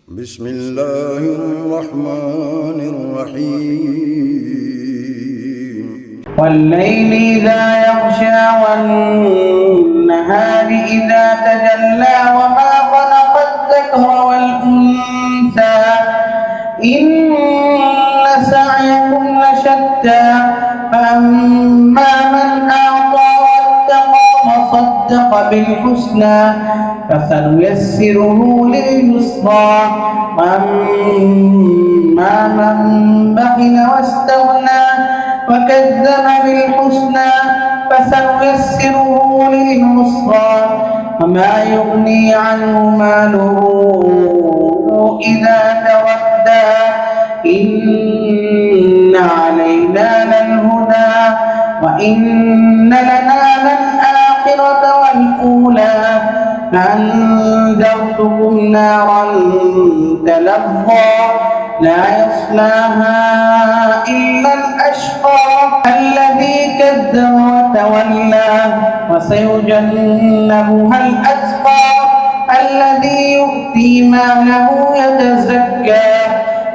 بسم الله الرحمن الرحيم والليل إذا يغشى والنهار إذا تجلى وما خلق الذكر والأنثى إن سعيكم لشتى فأما من أعطى واتقى وصدق بالحسنى فسنيسره لليسرى وأما من بخل واستغنى وكذب بالحسنى فسنيسره للعسرى وما يغني عنه ماله إذا تردى إن علينا للهدى وإن لنا للآخرة والأولى فأنذرتكم نارا تلظى لا يصلاها إلا الأشقى الذي كذب وتولى وسيجنبها الأتقى الذي يؤتي ماله يتزكى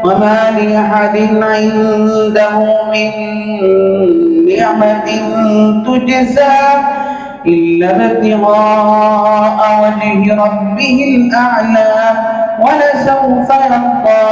وما لأحد عنده من نعمة تجزى إلا ابتغاء وجه ربه الأعلى ولسوف يرضى.